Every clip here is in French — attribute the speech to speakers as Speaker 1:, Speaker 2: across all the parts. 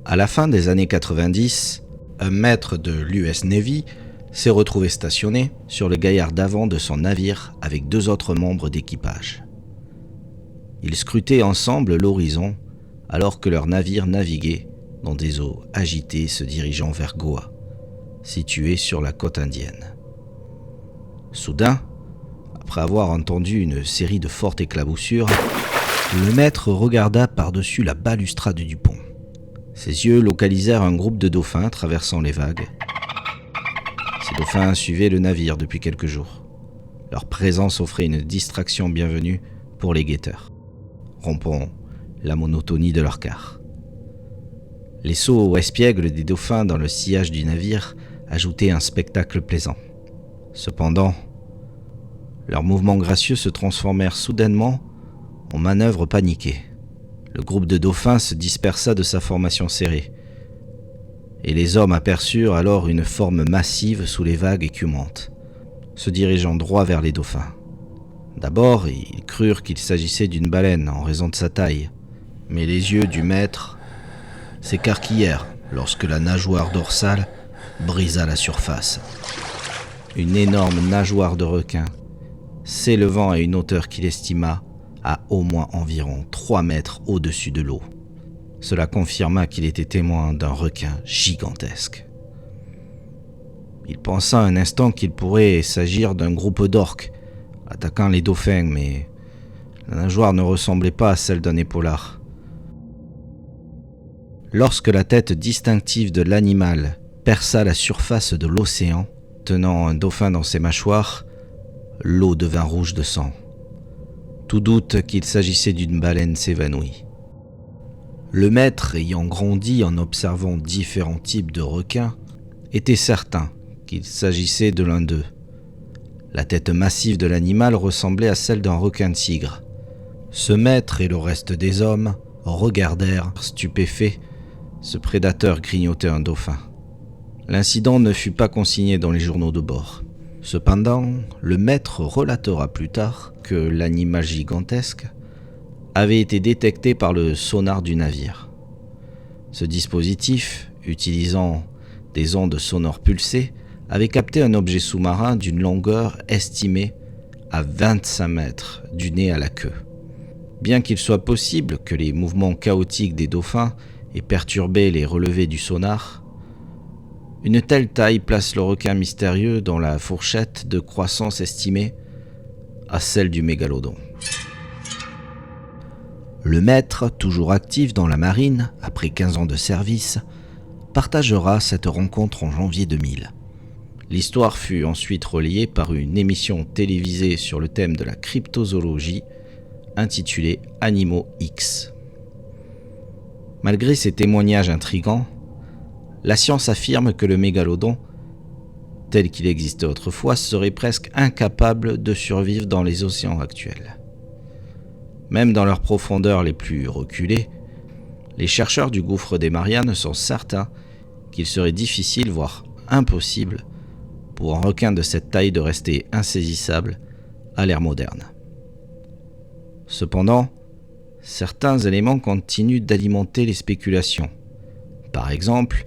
Speaker 1: À la fin des années 90, un maître de l'US Navy s'est retrouvé stationné sur le gaillard d'avant de son navire avec 2 autres membres d'équipage. Ils scrutaient ensemble l'horizon alors que leur navire naviguait dans des eaux agitées se dirigeant vers Goa, située sur la côte indienne. Soudain, après avoir entendu une série de fortes éclaboussures, le maître regarda par-dessus la balustrade du pont. Ses yeux localisèrent un groupe de dauphins traversant les vagues. Ces dauphins suivaient le navire depuis quelques jours. Leur présence offrait une distraction bienvenue pour les guetteurs, rompant la monotonie de leur quart. Les sauts espiègles des dauphins dans le sillage du navire ajoutaient un spectacle plaisant. Cependant, leurs mouvements gracieux se transformèrent soudainement en manœuvres paniquées. Le groupe de dauphins se dispersa de sa formation serrée, et les hommes aperçurent alors une forme massive sous les vagues écumantes, se dirigeant droit vers les dauphins. D'abord, ils crurent qu'il s'agissait d'une baleine en raison de sa taille, mais les yeux du maître s'écarquillèrent lorsque la nageoire dorsale brisa la surface. Une énorme nageoire de requin, s'élevant à une hauteur qu'il estima à au moins environ 3 mètres au-dessus de l'eau. Cela confirma qu'il était témoin d'un requin gigantesque. Il pensa un instant qu'il pourrait s'agir d'un groupe d'orques attaquant les dauphins, mais la nageoire ne ressemblait pas à celle d'un épaulard. Lorsque la tête distinctive de l'animal perça la surface de l'océan, tenant un dauphin dans ses mâchoires, l'eau devint rouge de sang. Tout doute qu'il s'agissait d'une baleine s'évanouit. Le maître, ayant grandi en observant différents types de requins, était certain qu'il s'agissait de l'un d'eux. La tête massive de l'animal ressemblait à celle d'un requin-tigre. Ce maître et le reste des hommes regardèrent, stupéfaits, ce prédateur grignoter un dauphin. L'incident ne fut pas consigné dans les journaux de bord. Cependant, le maître relatera plus tard que l'animal gigantesque avait été détecté par le sonar du navire. Ce dispositif, utilisant des ondes sonores pulsées, avait capté un objet sous-marin d'une longueur estimée à 25 mètres du nez à la queue. Bien qu'il soit possible que les mouvements chaotiques des dauphins aient perturbé les relevés du sonar, une telle taille place le requin mystérieux dans la fourchette de croissance estimée à celle du mégalodon. Le maître, toujours actif dans la marine, après 15 ans de service, partagera cette rencontre en janvier 2000. L'histoire fut ensuite relayée par une émission télévisée sur le thème de la cryptozoologie, intitulée Animaux X. Malgré ces témoignages intrigants, la science affirme que le mégalodon, tel qu'il existait autrefois, serait presque incapable de survivre dans les océans actuels. Même dans leurs profondeurs les plus reculées, les chercheurs du gouffre des Mariannes sont certains qu'il serait difficile, voire impossible, pour un requin de cette taille de rester insaisissable à l'ère moderne. Cependant, certains éléments continuent d'alimenter les spéculations. Par exemple,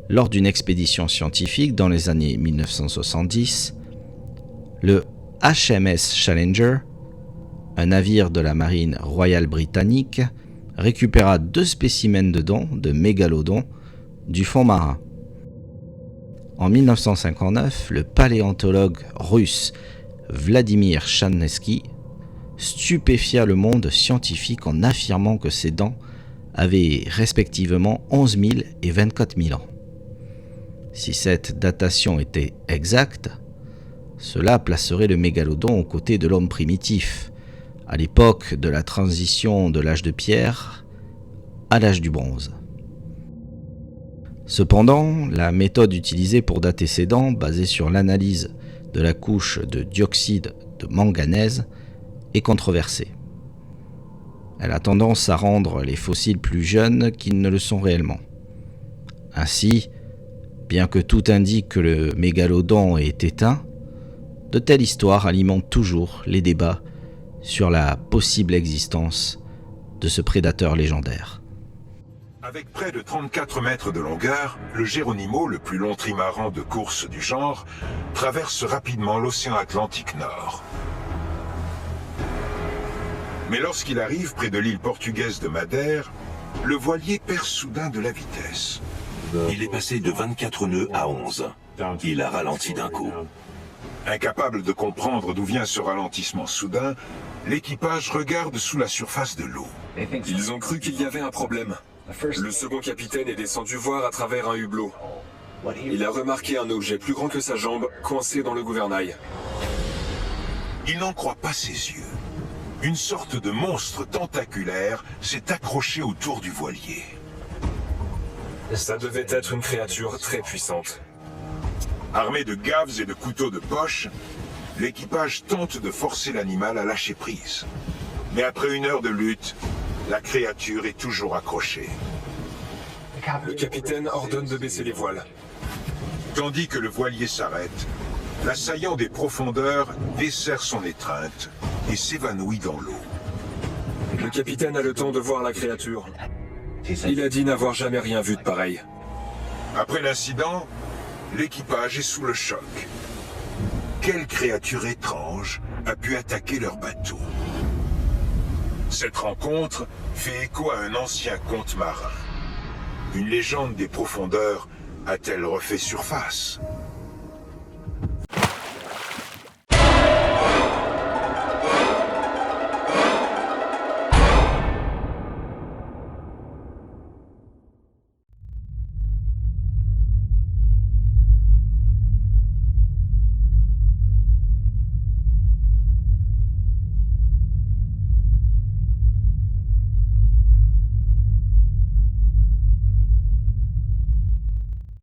Speaker 1: lors d'une expédition scientifique dans les années 1970, le HMS Challenger, un navire de la marine royale britannique, récupéra 2 spécimens de dents de mégalodons du fond marin. En 1959, le paléontologue russe Vladimir Chanesky stupéfia le monde scientifique en affirmant que ces dents avaient respectivement 11 000 et 24 000 ans. Si cette datation était exacte, cela placerait le mégalodon aux côtés de l'homme primitif, à l'époque de la transition de l'âge de pierre à l'âge du bronze. Cependant, la méthode utilisée pour dater ces dents, basée sur l'analyse de la couche de dioxyde de manganèse, est controversée. Elle a tendance à rendre les fossiles plus jeunes qu'ils ne le sont réellement. Ainsi, bien que tout indique que le mégalodon est éteint, de telles histoires alimentent toujours les débats sur la possible existence de ce prédateur légendaire.
Speaker 2: Avec près de 34 mètres de longueur, le Geronimo, le plus long trimaran de course du genre, traverse rapidement l'océan Atlantique Nord. Mais lorsqu'il arrive près de l'île portugaise de Madère, le voilier perd soudain de la vitesse.
Speaker 3: Il est passé de 24 nœuds à 11. Il a ralenti d'un coup.
Speaker 2: Incapable de comprendre d'où vient ce ralentissement soudain, l'équipage regarde sous la surface de l'eau.
Speaker 4: Ils ont cru qu'il y avait un problème. Le second capitaine est descendu voir à travers un hublot. Il a remarqué un objet plus grand que sa jambe coincé dans le gouvernail.
Speaker 2: Il n'en croit pas ses yeux. Une sorte de monstre tentaculaire s'est accroché autour du voilier.
Speaker 4: Ça devait être une créature très puissante.
Speaker 2: Armé de gaves et de couteaux de poche, l'équipage tente de forcer l'animal à lâcher prise. Mais après une heure de lutte, la créature est toujours accrochée.
Speaker 4: Le capitaine ordonne de baisser les voiles.
Speaker 2: Tandis que le voilier s'arrête, l'assaillant des profondeurs desserre son étreinte et s'évanouit dans l'eau.
Speaker 4: Le capitaine a le temps de voir la créature. Il a dit n'avoir jamais rien vu de pareil.
Speaker 2: Après l'incident, l'équipage est sous le choc. Quelle créature étrange a pu attaquer leur bateau? Cette rencontre fait écho à un ancien conte marin. Une légende des profondeurs a-t-elle refait surface?